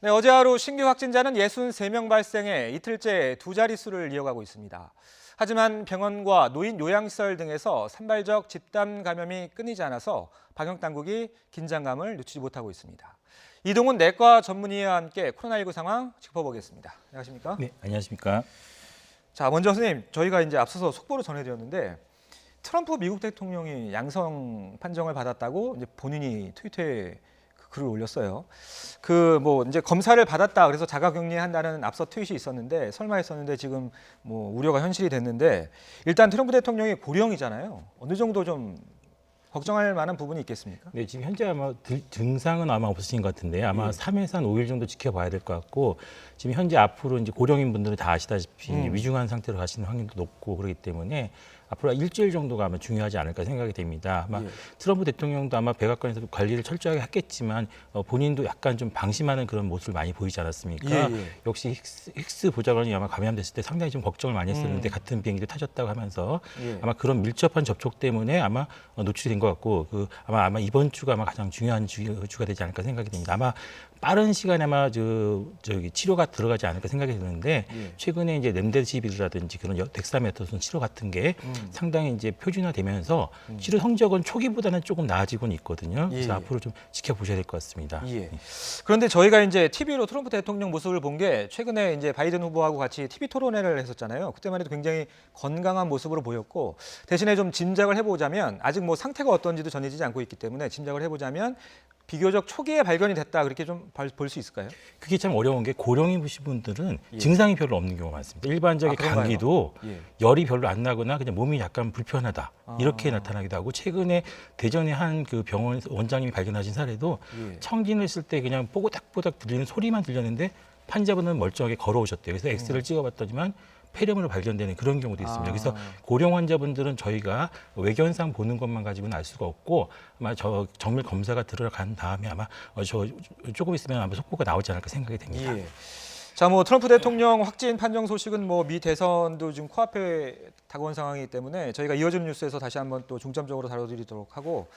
네, 어제 하루 신규 확진자는 63명 발생해 이틀째 두 자릿수를 이어가고 있습니다. 하지만 병원과 노인 요양시설 등에서 산발적 집단 감염이 끊이지 않아서 방역당국이 긴장감을 늦추지 못하고 있습니다. 이동훈 내과 전문의와 함께 코로나19 상황 짚어보겠습니다. 안녕하십니까? 네, 안녕하십니까? 자, 먼저 선생님, 저희가 이제 앞서서 속보로 전해드렸는데 트럼프 미국 대통령이 양성 판정을 받았다고 이제 본인이 트위터에 글을 올렸어요. 이제 검사를 받았다 그래서 자가격리한다는 앞서 트윗이 있었는데 설마 했었는데 지금 우려가 현실이 됐는데 일단 트럼프 대통령이 고령이잖아요. 어느 정도 좀 걱정할 만한 부분이 있겠습니까? 네, 지금 현재 아마 증상은 아마 없으신 것 같은데 아마 3에서 한 5일 정도 지켜봐야 될 것 같고 지금 현재 앞으로 이제 고령인 분들은 다 아시다시피 위중한 상태로 가시는 확률도 높고 그렇기 때문에 앞으로 일주일 정도가 아마 중요하지 않을까 생각이 됩니다. 아마 트럼프 대통령도 아마 백악관에서 관리를 철저하게 했겠지만 본인도 약간 좀 방심하는 그런 모습을 많이 보이지 않았습니까? 역시 힉스 보좌관이 아마 감염됐을 때 상당히 좀 걱정을 많이 했었는데 같은 비행기를 타셨다고 하면서 아마 그런 밀접한 접촉 때문에 아마 노출이 된 것 같고 아마 이번 주가 아마 가장 중요한 주가 되지 않을까 생각이 됩니다. 아마 빠른 시간에 아마 치료가 들어가지 않을까 생각이 드는데 최근에 이제 렘데시비르라든지 그런 덱사메타손 치료 같은 게 상당히 이제 표준화되면서 치료 성적은 초기보다는 조금 나아지고는 있거든요. 그래서 앞으로 좀 지켜보셔야 될 것 같습니다. 그런데 저희가 이제 TV로 트럼프 대통령 모습을 본 게 최근에 이제 바이든 후보하고 같이 TV 토론회를 했었잖아요. 그때만 해도 굉장히 건강한 모습으로 보였고 대신에 좀 짐작을 해보자면 아직 상태가 어떤지도 전해지지 않고 있기 때문에 짐작을 해보자면 비교적 초기에 발견이 됐다 그렇게 좀 볼 수 있을까요? 그게 참 어려운 게 고령인 분들은 증상이 별로 없는 경우가 많습니다. 일반적인 감기도 열이 별로 안 나거나 그냥 몸이 약간 불편하다 이렇게 나타나기도 하고 최근에 대전의 한 그 병원 원장님이 발견하신 사례도 청진을 했을 때 그냥 뽀고닥뽀닥 들리는 소리만 들렸는데 환자분은 멀쩡하게 걸어오셨대요. 그래서 엑스를 찍어봤더니만 폐렴으로 발견되는 그런 경우도 있습니다. 그래서 고령 환자분들은 저희가 외견상 보는 것만 가지고는 알 수가 없고 아마 정밀 검사가 들어간 다음에 아마 조금 있으면 아마 속보가 나오지 않을까 생각이 됩니다. 자, 트럼프 대통령 확진 판정 소식은 미 대선도 지금 코앞에 다가온 상황이기 때문에 저희가 이어지는 뉴스에서 다시 한번 또 중점적으로 다뤄드리도록 하고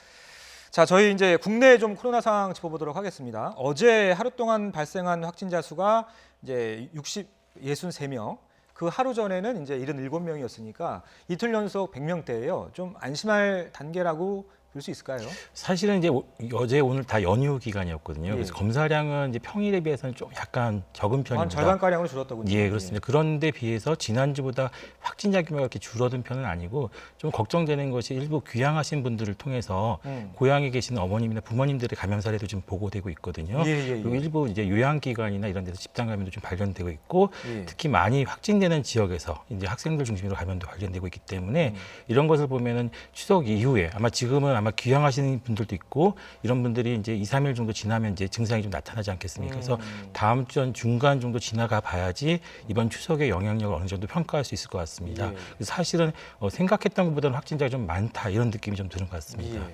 자, 저희 이제 국내 좀 코로나 상황 짚어보도록 하겠습니다. 어제 하루 동안 발생한 확진자 수가 이제 63명. 그 하루 전에는 이제 77명이었으니까 이틀 연속 100명대예요. 좀 안심할 단계라고 볼 수 있을까요? 사실은 이제 어제 오늘 다 연휴 기간이었거든요. 그래서 검사량은 이제 평일에 비해서는 좀 약간 적은 편입니다. 한 절반가량으로 줄었더군요. 예, 그렇습니다. 그런데 비해서 지난주보다 확진자 규모가 그렇게 줄어든 편은 아니고 좀 걱정되는 것이 일부 귀향하신 분들을 통해서 고향에 계시는 어머님이나 부모님들의 감염 사례도 좀 보고되고 있거든요. 그리고 일부 이제 요양기관이나 이런 데서 집단 감염도 좀 발견되고 있고 특히 많이 확진되는 지역에서 이제 학생들 중심으로 감염도 발견되고 있기 때문에 이런 것을 보면은 추석 이후에 아마 지금은 아마 귀향하시는 분들도 있고 이런 분들이 이제 2, 3일 정도 지나면 이제 증상이 좀 나타나지 않겠습니까? 그래서 다음 주 중간 정도 지나가 봐야지 이번 추석의 영향력을 어느 정도 평가할 수 있을 것 같습니다. 그래서 사실은 생각했던 것보다는 확진자가 좀 많다 이런 느낌이 좀 드는 것 같습니다.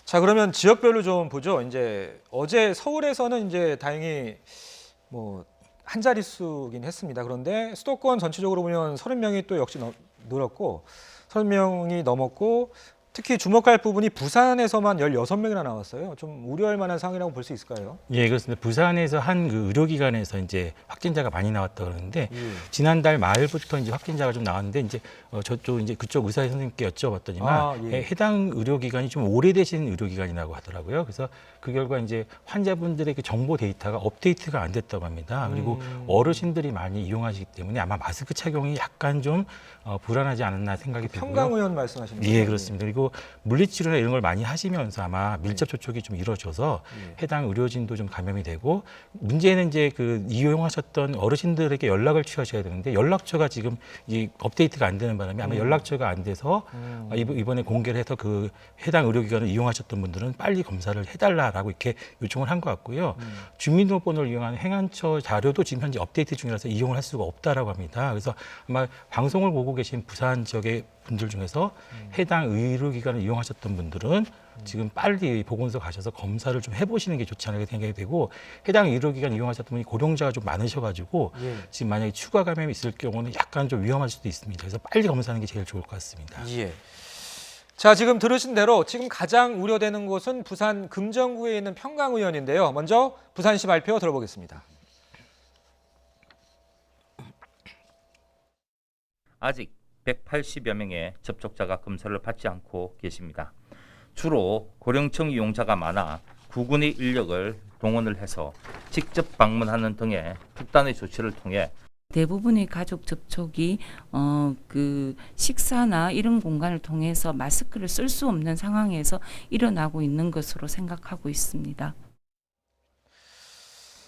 자, 그러면 지역별로 좀 보죠. 이제 어제 서울에서는 이제 다행히 한 자릿수긴 했습니다. 그런데 수도권 전체적으로 보면 30명이 또 역시 늘었고 30명이 넘었고 특히 주목할 부분이 부산에서만 16명이나 나왔어요. 좀 우려할 만한 상황이라고 볼 수 있을까요? 예, 그렇습니다. 부산에서 한 그 의료기관에서 이제 확진자가 많이 나왔다 그러는데 지난달 말부터 이제 확진자가 좀 나왔는데 이제 저쪽 이제 그쪽 의사 선생님께 여쭤봤더니만 해당 의료기관이 좀 오래되신 의료기관이라고 하더라고요. 그래서 그 결과 이제 환자분들의 그 정보 데이터가 업데이트가 안 됐다고 합니다. 그리고 어르신들이 많이 이용하시기 때문에 아마 마스크 착용이 약간 좀 불안하지 않았나 생각이 들고요. 평강 의원 말씀하시는 거죠? 예, 그렇습니다. 그리고 물리치료나 이런 걸 많이 하시면서 아마 밀접 접촉이 좀 이루어져서 해당 의료진도 좀 감염이 되고 문제는 이제 그 이용하셨던 어르신들에게 연락을 취하셔야 되는데 연락처가 지금 이 업데이트가 안 되는 바람에 아마 연락처가 안 돼서 이번에 공개를 해서 그 해당 의료기관을 이용하셨던 분들은 빨리 검사를 해달라라고 이렇게 요청을 한 것 같고요. 주민등록번호를 이용한 행안처 자료도 지금 현재 업데이트 중이라서 이용을 할 수가 없다라고 합니다. 그래서 아마 방송을 보고 계신 부산 지역의 분들 중에서 해당 의료기관을 이용하셨던 분들은 지금 빨리 보건소 가셔서 검사를 좀 해보시는 게 좋지 않을까 생각이 되고 해당 의료기관 이용하셨던 분이 고령자가 좀 많으셔가지고 지금 만약에 추가 감염이 있을 경우는 약간 좀 위험할 수도 있습니다. 그래서 빨리 검사하는 게 제일 좋을 것 같습니다. 자, 지금 들으신 대로 지금 가장 우려되는 곳은 부산 금정구에 있는 평강의원인데요. 먼저 부산시 발표 들어보겠습니다. 아직 180여 명의 접촉자가 검사를 받지 않고 계십니다. 주로 고령층 이용자가 많아 구군의 인력을 동원을 해서 직접 방문하는 등의 특단의 조치를 통해 대부분의 가족 접촉이 그 식사나 이런 공간을 통해서 마스크를 쓸 수 없는 상황에서 일어나고 있는 것으로 생각하고 있습니다.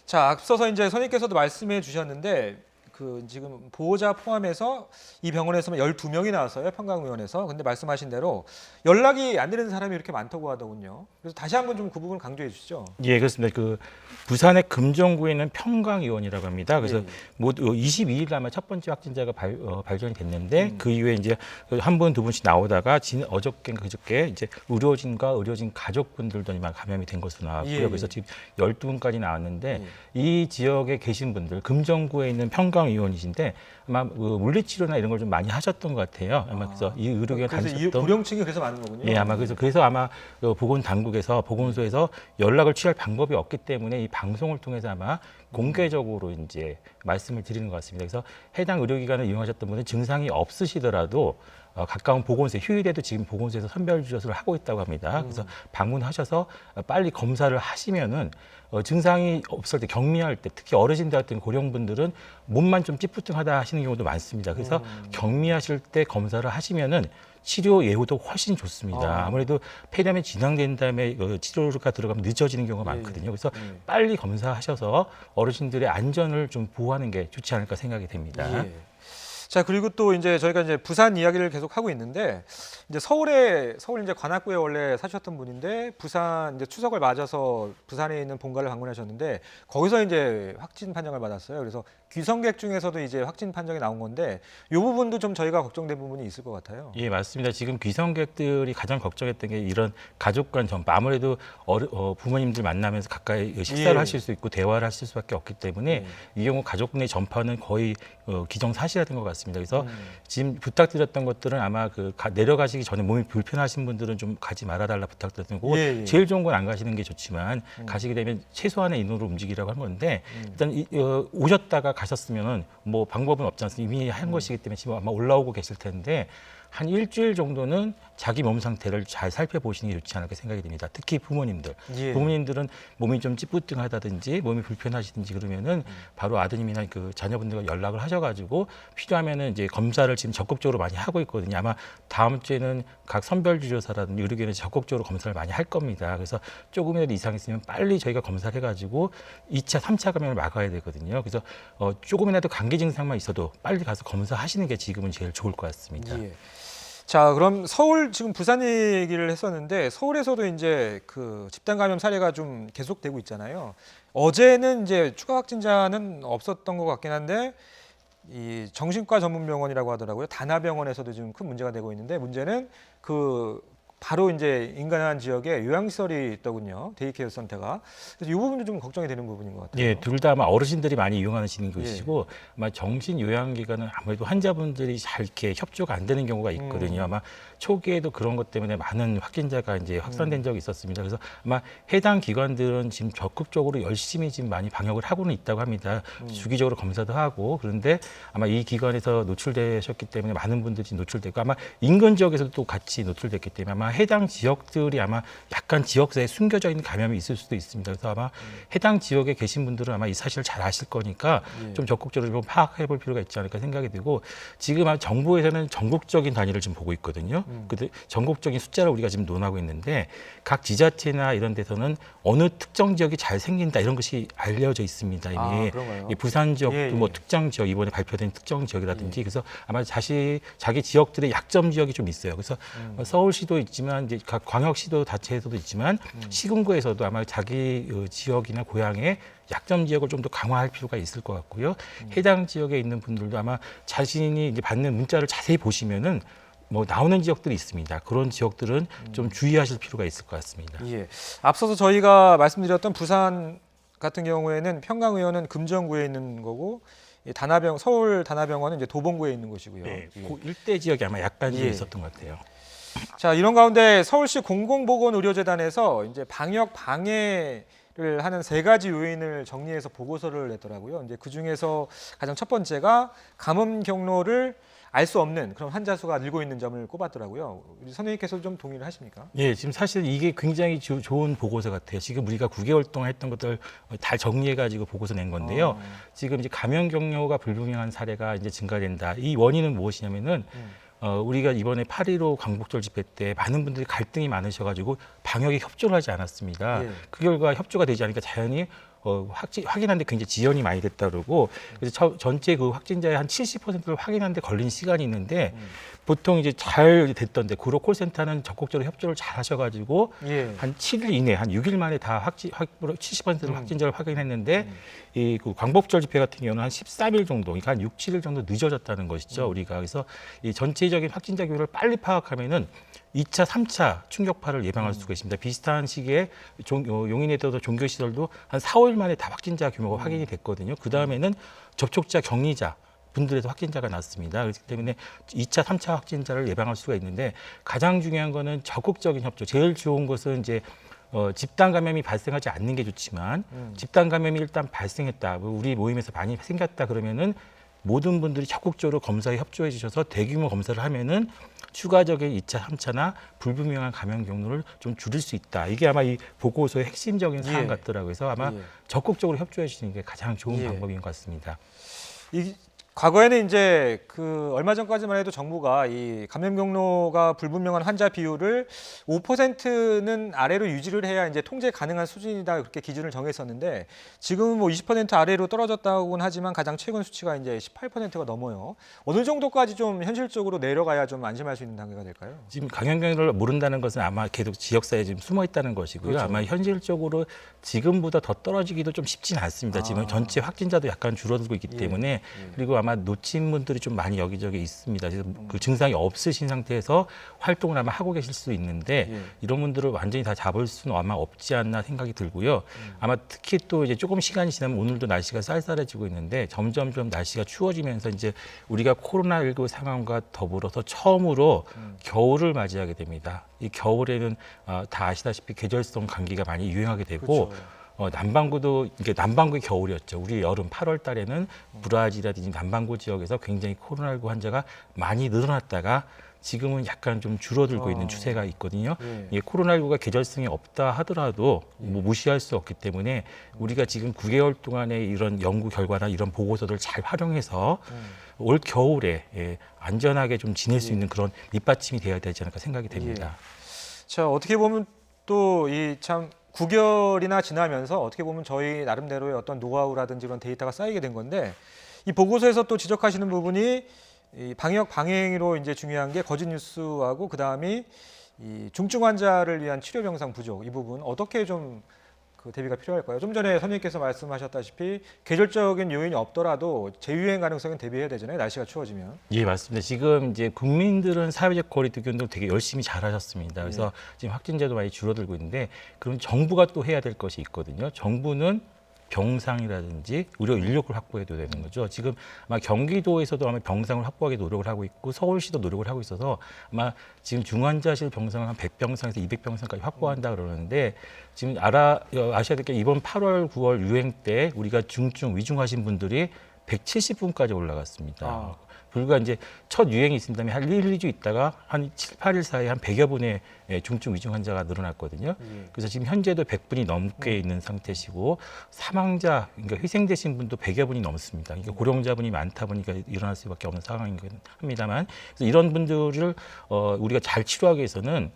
자, 앞서서 이제 선생님께서도 말씀해 주셨는데 그 지금 보호자 포함해서 이 병원에서만 12명이 나왔어요. 평강의원에서. 근데 말씀하신 대로 연락이 안 되는 사람이 이렇게 많다고 하더군요. 그래서 다시 한번 좀 그 부분 강조해 주시죠. 예, 그렇습니다. 그 부산의 금정구에 있는 평강의원이라고 합니다. 그래서 예. 모두 22일 아마 첫 번째 확진자가 발견이 됐는데 그 이후에 이제 한 분, 두 분씩 나오다가 어저께 그저께 이제 의료진과 의료진 가족분들도 감염이 된 것으로 나왔고요. 예. 그래서 지금 12분까지 나왔는데 이 지역에 계신 분들, 금정구에 있는 평강의원이신데 아마 물리치료나 이런 걸 좀 많이 하셨던 것 같아요. 아마 그래서 이 의료기관 그래서 이 다니셨던 고령층이 그래서 많은 거군요. 예, 아마 그래서 아마 보건당국에서 보건소에서 연락을 취할 방법이 없기 때문에 이 방송을 통해서 아마 공개적으로 이제 말씀을 드리는 것 같습니다. 그래서 해당 의료기관을 이용하셨던 분은 증상이 없으시더라도 가까운 보건소, 휴일에도 지금 보건소에서 선별주소를 하고 있다고 합니다. 그래서 방문하셔서 빨리 검사를 하시면은 증상이 없을 때, 격리할 때, 특히 어르신들 같은 고령분들은 몸만 좀 찌뿌둥하다 하시는 경우도 많습니다. 그래서 격리하실 때 검사를 하시면은 치료 예후도 훨씬 좋습니다. 아무래도 폐렴이 진행된 다음에 치료가 들어가면 늦어지는 경우가 많거든요. 그래서 빨리 검사하셔서 어르신들의 안전을 좀 보호하는 게 좋지 않을까 생각이 됩니다. 예. 자, 그리고 또 이제 저희가 이제 부산 이야기를 계속 하고 있는데 이제 서울 이제 관악구에 원래 사셨던 분인데 부산 이제 추석을 맞아서 부산에 있는 본가를 방문하셨는데 거기서 이제 확진 판정을 받았어요. 그래서 귀성객 중에서도 이제 확진 판정이 나온 건데 이 부분도 좀 저희가 걱정된 부분이 있을 것 같아요. 예, 맞습니다. 지금 귀성객들이 가장 걱정했던 게 이런 가족 간 전파. 아무래도 부모님들 만나면서 가까이 식사를 예. 하실 수 있고 대화를 하실 수밖에 없기 때문에 이 경우 가족 내 전파는 거의 기정사실화 된 것 같습니다. 그래서 지금 부탁드렸던 것들은 아마 내려가시기 전에 몸이 불편하신 분들은 좀 가지 말아달라 부탁드렸던 거고 예. 제일 좋은 건 안 가시는 게 좋지만 가시게 되면 최소한의 인원으로 움직이라고 한 건데 일단 오셨다가 가셨으면은 뭐 방법은 없지 않습니까? 이미 한 것이기 때문에 지금 아마 올라오고 계실 텐데 한 일주일 정도는 자기 몸 상태를 잘 살펴보시는 게 좋지 않을까 생각이 됩니다. 특히 부모님들. 예. 부모님들은 몸이 좀 찌뿌둥하다든지 몸이 불편하시든지 그러면은 바로 아드님이나 그 자녀분들과 연락을 하셔가지고 필요하면은 이제 검사를 지금 적극적으로 많이 하고 있거든요. 아마 다음 주에는 각 선별주조사라든지 의료기관에서 적극적으로 검사를 많이 할 겁니다. 그래서 조금이라도 이상 있으면 빨리 저희가 검사를 해가지고 2차, 3차 감염을 막아야 되거든요. 그래서 조금이라도 감기 증상만 있어도 빨리 가서 검사하시는 게 지금은 제일 좋을 것 같습니다. 예. 자, 그럼 서울 지금 부산 얘기를 했었는데 서울에서도 이제 그 집단 감염 사례가 좀 계속되고 있잖아요. 어제는 이제 추가 확진자는 없었던 것 같긴 한데 이 정신과 전문 병원이라고 하더라고요. 다나병원에서도 지금 큰 문제가 되고 있는데 문제는 그 바로 이제 인간한 지역에 요양시설이 있더군요. 데이케어 센터가. 그래서 이 부분도 좀 걱정이 되는 부분인 것 같아요. 예, 둘 다 아마 어르신들이 많이 이용하시는 것이고 아마 정신 요양기관은 아무래도 환자분들이 잘 이렇게 협조가 안 되는 경우가 있거든요. 아마 초기에도 그런 것 때문에 많은 확진자가 이제 확산된 적이 있었습니다. 그래서 아마 해당 기관들은 지금 적극적으로 열심히 지금 많이 방역을 하고는 있다고 합니다. 주기적으로 검사도 하고 그런데 아마 이 기관에서 노출되셨기 때문에 많은 분들이 노출되고 아마 인근 지역에서도 또 같이 노출됐기 때문에 아마 해당 지역들이 아마 약간 지역사에 숨겨져 있는 감염이 있을 수도 있습니다. 그래서 아마 해당 지역에 계신 분들은 아마 이 사실을 잘 아실 거니까 좀 적극적으로 좀 파악해 볼 필요가 있지 않을까 생각이 되고 지금 정부에서는 전국적인 단위를 지금 보고 있거든요. 근데 전국적인 숫자를 우리가 지금 논하고 있는데 각 지자체나 이런 데서는 어느 특정 지역이 잘 생긴다 이런 것이 알려져 있습니다. 이미 그런가요? 이 부산 지역도 예, 예. 뭐 특정 지역 이번에 발표된 특정 지역이라든지 그래서 아마 자기 지역들의 약점 지역이 좀 있어요. 그래서 서울시도 있지만 이제 각 광역시도 자체에서도 있지만 시군구에서도 아마 자기 지역이나 고향의 약점 지역을 좀 더 강화할 필요가 있을 것 같고요. 해당 지역에 있는 분들도 아마 자신이 이제 받는 문자를 자세히 보시면은 뭐 나오는 지역들이 있습니다. 그런 지역들은 좀 주의하실 필요가 있을 것 같습니다. 예. 앞서서 저희가 말씀드렸던 부산 같은 경우에는 평강의원은 금정구에 있는 거고 서울 다나병원은 이제 도봉구에 있는 곳이고요. 네, 예. 그 일대 지역이 아마 약간 예. 있었던 것 같아요. 자, 이런 가운데 서울시 공공보건의료재단에서 이제 방역 방해 하는 세 가지 요인을 정리해서 보고서를 냈더라고요. 이제 그 중에서 가장 첫 번째가 감염 경로를 알 수 없는 그런 환자 수가 늘고 있는 점을 꼽았더라고요. 우리 선생님께서 좀 동의를 하십니까? 예, 지금 사실 이게 굉장히 좋은 보고서 같아요. 지금 우리가 9개월 동안 했던 것들 다 정리해가지고 보고서 낸 건데요. 지금 이제 감염 경로가 불분명한 사례가 이제 증가된다. 이 원인은 무엇이냐면은 우리가 이번에 8.15 광복절 집회 때 많은 분들이 갈등이 많으셔가지고 방역에 협조를 하지 않았습니다. 예. 그 결과 협조가 되지 않으니까 자연히 확인하는데 굉장히 지연이 많이 됐다 그러고 그래서 전체 그 확진자의 한 70%를 확인하는데 걸린 시간이 있는데 보통 이제 잘 됐던데 구로 콜센터는 적극적으로 협조를 잘 하셔가지고 예. 한 7일 이내, 한 6일 만에 다 70%를 확진자를 확인했는데 이 그 광복절 집회 같은 경우는 한 13일 정도, 그러니까 한 6, 7일 정도 늦어졌다는 것이죠. 우리가 그래서 이 전체적인 확진자 규모를 빨리 파악하면은 2차, 3차 충격파를 예방할 수가 있습니다. 비슷한 시기에 용인에도 종교시설도 한 4, 5일 만에 다 확진자 규모가 확인이 됐거든요. 그 다음에는 접촉자, 격리자 분들에도 확진자가 났습니다. 그렇기 때문에 2차, 3차 확진자를 예방할 수가 있는데 가장 중요한 거는 적극적인 협조. 제일 좋은 것은 이제 집단 감염이 발생하지 않는 게 좋지만 집단 감염이 일단 발생했다. 우리 모임에서 많이 생겼다 그러면은 모든 분들이 적극적으로 검사에 협조해 주셔서 대규모 검사를 하면은 추가적인 2차, 3차나 불분명한 감염 경로를 좀 줄일 수 있다. 이게 아마 이 보고서의 핵심적인 사안 같더라고요. 그래서 아마 적극적으로 협조해 주시는 게 가장 좋은 방법인 것 같습니다. 과거에는 이제 그 얼마 전까지만 해도 정부가 이 감염 경로가 불분명한 환자 비율을 5%는 아래로 유지를 해야 이제 통제 가능한 수준이다 그렇게 기준을 정했었는데 지금은 뭐 20% 아래로 떨어졌다고는 하지만 가장 최근 수치가 이제 18%가 넘어요. 어느 정도까지 좀 현실적으로 내려가야 좀 안심할 수 있는 단계가 될까요? 지금 감염 경로를 모른다는 것은 아마 계속 지역사회에 지금 숨어 있다는 것이고요. 그렇죠. 아마 현실적으로 지금보다 더 떨어지기도 좀 쉽지는 않습니다. 지금 전체 확진자도 약간 줄어들고 있기 때문에 그리고 아마 놓친 분들이 좀 많이 여기저기 있습니다. 그래서 그 증상이 없으신 상태에서 활동을 아마 하고 계실 수 있는데 이런 분들을 완전히 다 잡을 수는 아마 없지 않나 생각이 들고요. 아마 특히 또 이제 조금 시간이 지나면 오늘도 날씨가 쌀쌀해지고 있는데 점점 날씨가 추워지면서 이제 우리가 코로나19 상황과 더불어서 처음으로 겨울을 맞이하게 됩니다. 이 겨울에는 다 아시다시피 계절성 감기가 많이 유행하게 되고 그렇죠. 남반구도 이게 남반구의 겨울이었죠. 우리 여름 8월 달에는 브라질이라든지 남반구 지역에서 굉장히 코로나19 환자가 많이 늘어났다가 지금은 약간 좀 줄어들고 있는 추세가 있거든요. 예, 코로나19가 계절성이 없다 하더라도 뭐 무시할 수 없기 때문에 우리가 지금 9개월 동안의 이런 연구 결과나 이런 보고서들을 잘 활용해서 올 겨울에 안전하게 좀 지낼 수 있는 그런 밑받침이 되어야 되지 않을까 생각이 됩니다. 자, 어떻게 보면 또 이 참 9개월이나 지나면서 어떻게 보면 저희 나름대로의 어떤 노하우라든지 그런 데이터가 쌓이게 된 건데 이 보고서에서 또 지적하시는 부분이 이 방역 방행으로 이제 중요한 게 거짓 뉴스하고 그다음이 이 중증 환자를 위한 치료 병상 부족 이 부분 어떻게 좀 그 대비가 필요할까요? 좀 전에 선생님께서 말씀하셨다시피 계절적인 요인이 없더라도 재유행 가능성은 대비해야 되잖아요. 날씨가 추워지면. 예, 맞습니다. 지금 이제 국민들은 사회적 거리두기 운동 되게 열심히 잘하셨습니다. 그래서 지금 확진자도 많이 줄어들고 있는데 그럼 정부가 또 해야 될 것이 있거든요. 정부는 병상이라든지 의료 인력을 확보해도 되는 거죠. 지금 아마 경기도에서도 아마 병상을 확보하기 노력을 하고 있고 서울시도 노력을 하고 있어서 아마 지금 중환자실 병상을 한 100병상에서 200병상까지 확보한다 그러는데 지금 아셔야 될 게 이번 8월, 9월 유행 때 우리가 중증, 위중하신 분들이 170분까지 올라갔습니다. 불과 이제 첫 유행이 있은 다음에 한 1, 2주 있다가 한 7, 8일 사이에 한 100여 분의 중증 위중 환자가 늘어났거든요. 그래서 지금 현재도 100분이 넘게 있는 상태시고 사망자, 그러니까 희생되신 분도 100여 분이 넘습니다. 그러니까 고령자분이 많다 보니까 일어날 수밖에 없는 상황인 합니다만 그래서 이런 분들을 우리가 잘 치료하기 위해서는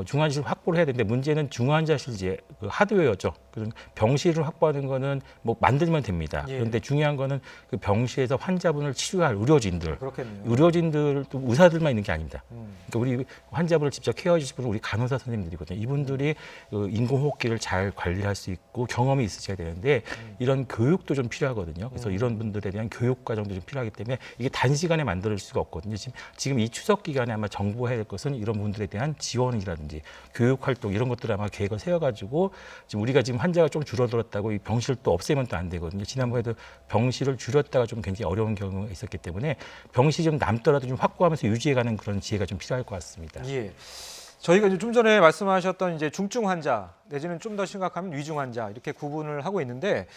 중환자실 확보를 해야 되는데 문제는 중환자실 이제 그 하드웨어죠. 그런 병실을 확보하는 거는 뭐 만들면 됩니다. 그런데 중요한 거는 그 병실에서 환자분을 치료할 의료진들, 그렇겠네요. 의료진들도 의사들만 있는 게 아닙니다. 그러니까 우리 환자분을 직접 케어해 주실 분은 우리 간호사 선생님들이거든요. 이분들이 그 인공호흡기를 잘 관리할 수 있고 경험이 있으셔야 되는데 이런 교육도 좀 필요하거든요. 그래서 이런 분들에 대한 교육 과정도 좀 필요하기 때문에 이게 단시간에 만들 수가 없거든요. 지금 이 추석 기간에 아마 정부가 해야 될 것은 이런 분들에 대한 지원이라든지 교육 활동 이런 것들을 아마 계획을 세워가지고 지금 우리가 지금 환자가 좀 줄어들었다고 이 병실을 또 없애면 또 안 되거든요. 지난번에도 병실을 줄였다가 좀 굉장히 어려운 경우가 있었기 때문에 병실이 좀 남더라도 좀 확보하면서 유지해가는 그런 지혜가 좀 필요할 것 같습니다. 예. 저희가 이제 좀 전에 말씀하셨던 이제 중증 환자 내지는 좀 더 심각하면 위중 환자 이렇게 구분을 하고 있는데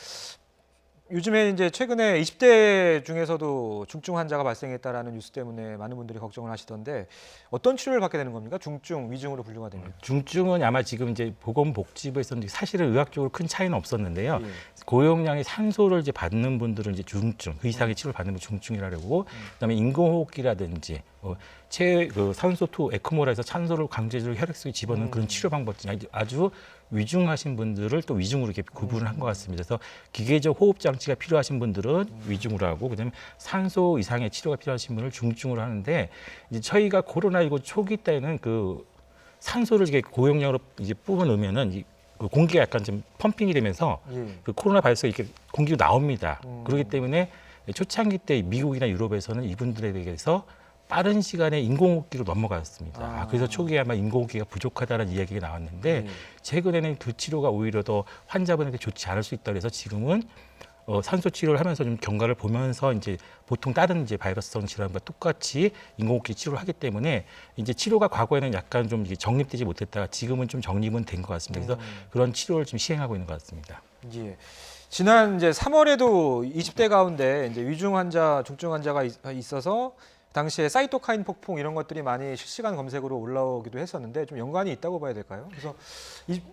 요즘에 이제 최근에 20대 중에서도 중증 환자가 발생했다라는 뉴스 때문에 많은 분들이 걱정을 하시던데 어떤 치료를 받게 되는 겁니까? 중증, 위중으로 분류가 되면. 중증은 아마 지금 이제 보건복지부에서 사실은 의학적으로 큰 차이는 없었는데요. 예. 고용량의 산소를 이제 받는 분들은 이제 중증, 그 이상의 치료를 받는 분 중증이라고 그러고, 그다음에 인공호흡기라든지 그 산소2 에크모라 해서 산소를 강제적으로 혈액 속에 집어넣는 그런 치료 방법 중에 아주 위중하신 분들을 또 위중으로 이렇게 구분을 한 것 같습니다. 그래서 기계적 호흡 장치가 필요하신 분들은 위중으로 하고, 그다음에 산소 이상의 치료가 필요하신 분을 중증으로 하는데, 이제 저희가 코로나19 초기 때는 그 산소를 이렇게 고용량으로 이제 뽑아 넣으면은 그 공기가 약간 좀 펌핑이 되면서 예. 그 코로나 바이러스가 이렇게 공기로 나옵니다. 그렇기 때문에 초창기 때 미국이나 유럽에서는 이분들에 대해서 빠른 시간에 인공호흡기로 넘어갔습니다. 그래서 초기에 아마 인공호흡기가 부족하다는 이야기가 나왔는데 최근에는 그 치료가 오히려 더 환자분에게 좋지 않을 수 있다 그래서 지금은 산소 치료를 하면서 좀 경과를 보면서 이제 보통 다른 이제 바이러스성 질환과 똑같이 인공호흡기 치료를 하기 때문에 이제 치료가 과거에는 약간 좀 이게 정립되지 못했다가 지금은 좀 정립은 된 것 같습니다. 그래서 그런 치료를 지금 시행하고 있는 것 같습니다. 예. 지난 이제 3월에도 20대 가운데 이제 위중 환자, 중증 환자가 있어서 당시에 사이토카인 폭풍 이런 것들이 많이 실시간 검색으로 올라오기도 했었는데 좀 연관이 있다고 봐야 될까요? 그래서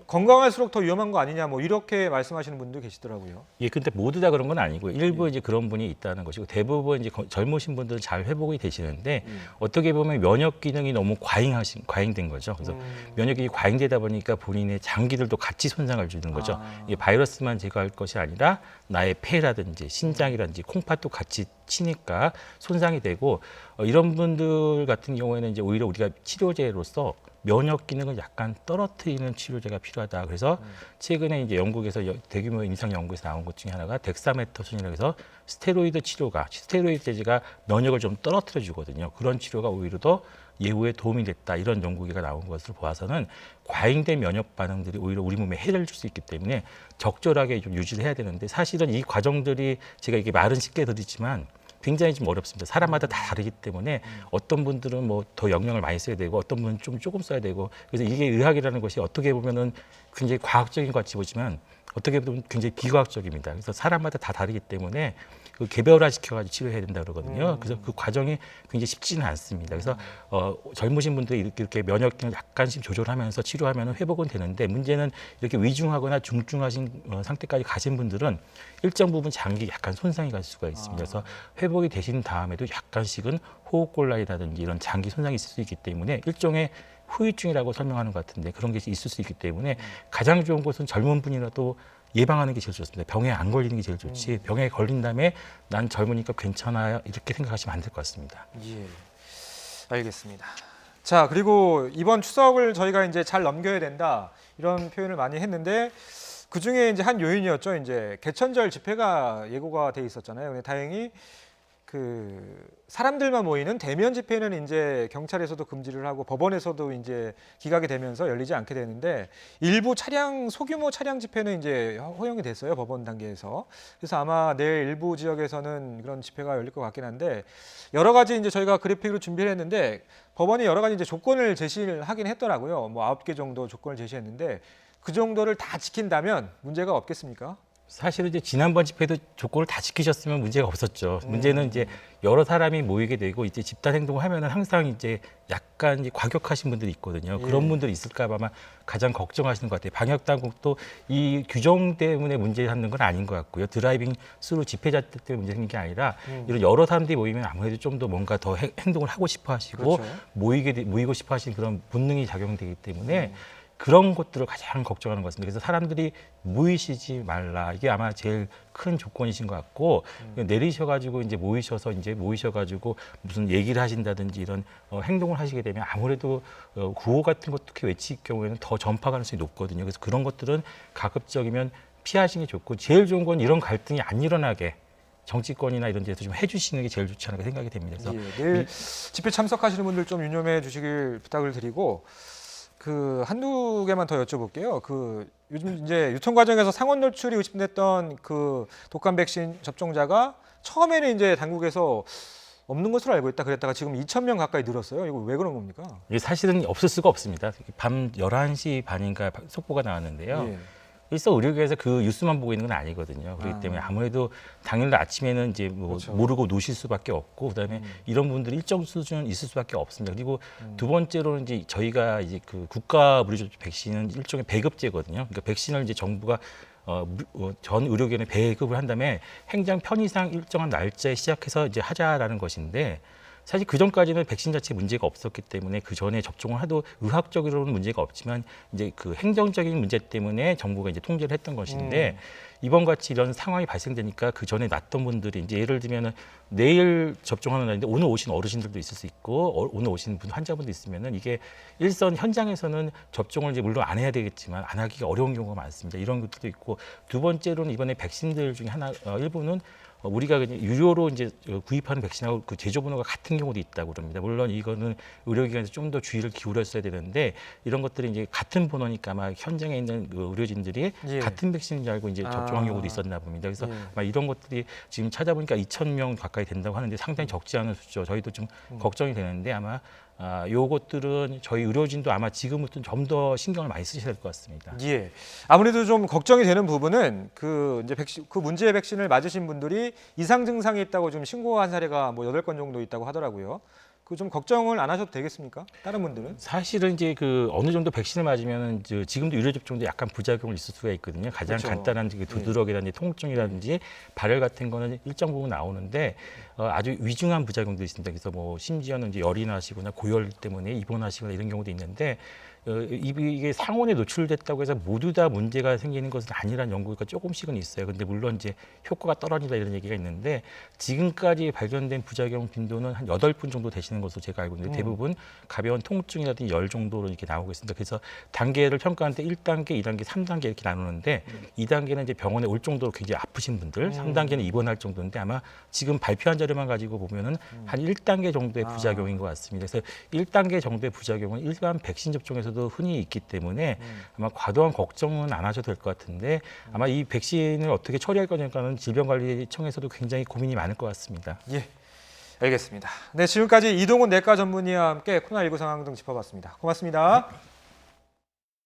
건강할수록 더 위험한 거 아니냐 뭐 이렇게 말씀하시는 분도 계시더라고요. 예, 근데 모두 다 그런 건 아니고 일부 이제 그런 분이 있다는 것이고 대부분 이제 젊으신 분들은 잘 회복이 되시는데 어떻게 보면 면역 기능이 너무 과잉된 거죠. 그래서 면역이 과잉되다 보니까 본인의 장기들도 같이 손상을 주는 거죠. 이게 바이러스만 제거할 것이 아니라 나의 폐라든지 신장이라든지 콩팥도 같이 치니까 손상이 되고 이런 분들 같은 경우에는 이제 오히려 우리가 치료제로서 면역 기능을 약간 떨어뜨리는 치료제가 필요하다. 그래서 최근에 이제 영국에서 대규모 임상 연구에서 나온 것 중에 하나가 덱사메타손이라고 해서 스테로이드 치료가 스테로이드제가 면역을 좀 떨어뜨려 주거든요. 그런 치료가 오히려 더 예후에 도움이 됐다. 이런 연구가 나온 것을 보아서는 과잉된 면역 반응들이 오히려 우리 몸에 해를 줄 수 있기 때문에 적절하게 좀 유지를 해야 되는데 사실은 이 과정들이 제가 이게 말은 쉽게 드리지만 굉장히 좀 어렵습니다. 사람마다 다 다르기 때문에 어떤 분들은 뭐 더 영양을 많이 써야 되고 어떤 분은 좀 조금 써야 되고 그래서 이게 의학이라는 것이 어떻게 보면은 굉장히 과학적인 것 같이 보지만 어떻게 보면 굉장히 비과학적입니다. 그래서 사람마다 다 다르기 때문에 그 개별화 시켜가지고 치료해야 된다 그러거든요. 그래서 그 과정이 굉장히 쉽지는 않습니다. 그래서 젊으신 분들이 이렇게 면역력을 약간씩 조절하면서 치료하면 회복은 되는데 문제는 이렇게 위중하거나 중증하신 상태까지 가신 분들은 일정 부분 장기 약간 손상이 갈 수가 있습니다. 그래서 회복이 되신 다음에도 약간씩은 호흡곤란이라든지 이런 장기 손상이 있을 수 있기 때문에 일종의 후유증이라고 설명하는 것 같은데 그런 게 있을 수 있기 때문에 가장 좋은 것은 젊은 분이라도 예방하는 게 제일 좋습니다. 병에 안 걸리는 게 제일 좋지. 병에 걸린 다음에 난 젊으니까 괜찮아요. 이렇게 생각하시면 안 될 것 같습니다. 예, 알겠습니다. 자, 그리고 이번 추석을 저희가 이제 잘 넘겨야 된다 이런 표현을 많이 했는데 그 중에 이제 한 요인이었죠. 이제 개천절 집회가 예고가 돼 있었잖아요. 근데 다행히 그 사람들만 모이는 대면 집회는 이제 경찰에서도 금지를 하고 법원에서도 이제 기각이 되면서 열리지 않게 되는데 일부 소규모 차량 집회는 이제 허용이 됐어요. 법원 단계에서. 그래서 아마 내일 일부 지역에서는 그런 집회가 열릴 것 같긴 한데 여러 가지 이제 저희가 그래픽으로 준비를 했는데 법원이 여러 가지 이제 조건을 제시를 하긴 했더라고요. 뭐 9개 정도 조건을 제시했는데 그 정도를 다 지킨다면 문제가 없겠습니까? 사실은 이제 지난번 집회도 조건을 다 지키셨으면 문제가 없었죠. 문제는 이제 여러 사람이 모이게 되고 이제 집단 행동을 하면은 항상 이제 약간 이제 과격하신 분들이 있거든요. 그런 분들이 있을까 봐 아마 가장 걱정하시는 것 같아요. 방역 당국도 이 규정 때문에 문제 삼는 건 아닌 것 같고요. 드라이빙 스루 집회자 때문에 문제 생긴 게 아니라 이런 여러 사람들이 모이면 아무래도 좀 더 뭔가 더 행동을 하고 싶어 하시고 그렇죠. 모이고 싶어 하시는 그런 본능이 작용되기 때문에 그런 것들을 가장 걱정하는 것 같습니다. 그래서 사람들이 모이시지 말라. 이게 아마 제일 큰 조건이신 것 같고 내리셔가지고 이제 모이셔가지고 무슨 얘기를 하신다든지 이런 행동을 하시게 되면 아무래도 구호 같은 것 특히 외칠 경우에는 더 전파 가능성이 높거든요. 그래서 그런 것들은 가급적이면 피하시는 게 좋고 제일 좋은 건 이런 갈등이 안 일어나게 정치권이나 이런 데서 좀 해주시는 게 제일 좋지 않을까 생각이 됩니다. 그래서 내일 집회 참석하시는 분들 좀 유념해 주시길 부탁을 드리고. 그 한두 개만 더 여쭤볼게요. 그 요즘 이제 유통 과정에서 상온 노출이 의심됐던 그 독감 백신 접종자가 처음에는 이제 당국에서 없는 것으로 알고 있다 그랬다가 지금 2,000명 가까이 늘었어요. 이거 왜 그런 겁니까? 이게 사실은 없을 수가 없습니다. 밤 11시 반인가 속보가 나왔는데요. 예. 일선 의료계에서 그 뉴스만 보고 있는 건 아니거든요. 그렇기 때문에 아무래도 당일날 아침에는 이제 뭐 그렇죠. 모르고 노실 수밖에 없고, 그다음에 이런 분들이 일정 수준 있을 수밖에 없습니다. 그리고 두 번째로는 이제 저희가 이제 그 국가 무료접종 백신은 일종의 배급제거든요. 그러니까 백신을 이제 정부가 전 의료기관에 배급을 한 다음에 행정 편의상 일정한 날짜에 시작해서 이제 하자라는 것인데, 사실 그 전까지는 백신 자체 문제가 없었기 때문에 그 전에 접종을 하도 의학적으로는 문제가 없지만 이제 그 행정적인 문제 때문에 정부가 이제 통제를 했던 것인데, 이번 같이 이런 상황이 발생되니까 그 전에 났던 분들이 이제 예를 들면은 내일 접종하는 날인데 오늘 오신 어르신들도 있을 수 있고 오늘 오신 환자분도 있으면은 이게 일선 현장에서는 접종을 이제 물론 안 해야 되겠지만 안 하기가 어려운 경우가 많습니다. 이런 것도 있고, 두 번째로는 이번에 백신들 중에 하나 일부는 우리가 그냥 유료로 이제 구입하는 백신하고 그 제조 번호가 같은 경우도 있다고 그럽니다. 물론 이거는 의료기관에서 좀 더 주의를 기울였어야 되는데, 이런 것들이 이제 같은 번호니까 아마 현장에 있는 그 의료진들이 예. 같은 백신인 줄 알고 이제 접종한 경우도 있었나 봅니다. 그래서 예. 아마 이런 것들이 지금 찾아보니까 2,000명 가까이 된다고 하는데 상당히 적지 않은 수죠. 저희도 좀 걱정이 되는데, 아마 요것들은 저희 의료진도 아마 지금부터는 좀 더 신경을 많이 쓰셔야 될 것 같습니다. 예. 아무래도 좀 걱정이 되는 부분은 그 이제 백신, 그 문제의 백신을 맞으신 분들이 이상 증상이 있다고 좀 신고한 사례가 뭐 8건 정도 있다고 하더라고요. 그 좀 걱정을 안 하셔도 되겠습니까? 다른 분들은? 사실은 이제 그 어느 정도 백신을 맞으면은 지금도 유료 접종도 약간 부작용을 있을 수가 있거든요. 가장 그렇죠. 간단한 그 두드러기라든지 통증이라든지 발열 같은 거는 일정 부분 나오는데 아주 위중한 부작용도 있습니다. 그래서 뭐 심지어는 이제 열이 나시거나 고열 때문에 입원하시거나 이런 경우도 있는데, 이게 상온에 노출됐다고 해서 모두 다 문제가 생기는 것은 아니라는 연구가 조금씩은 있어요. 근데 물론 이제 효과가 떨어진다 이런 얘기가 있는데, 지금까지 발견된 부작용 빈도는 한 8분 정도 되시는 것으로 제가 알고 있는데, 대부분 가벼운 통증이라든지 열 정도로 이렇게 나오고 있습니다. 그래서 단계를 평가할 때 1단계, 2단계, 3단계 이렇게 나누는데, 2단계는 이제 병원에 올 정도로 굉장히 아프신 분들, 3단계는 입원할 정도인데, 아마 지금 발표한 자료만 가지고 보면은 한 1단계 정도의 부작용인 것 같습니다. 그래서 1단계 정도의 부작용은 일반 백신 접종에서도 흔히 있기 때문에 아마 과도한 걱정은 안 하셔도 될 것 같은데, 아마 이 백신을 어떻게 처리할 거냐는 질병관리청에서도 굉장히 고민이 많을 것 같습니다. 예. 알겠습니다. 네, 지금까지 이동훈 내과 전문의와 함께 코로나19 상황 등 짚어봤습니다. 고맙습니다.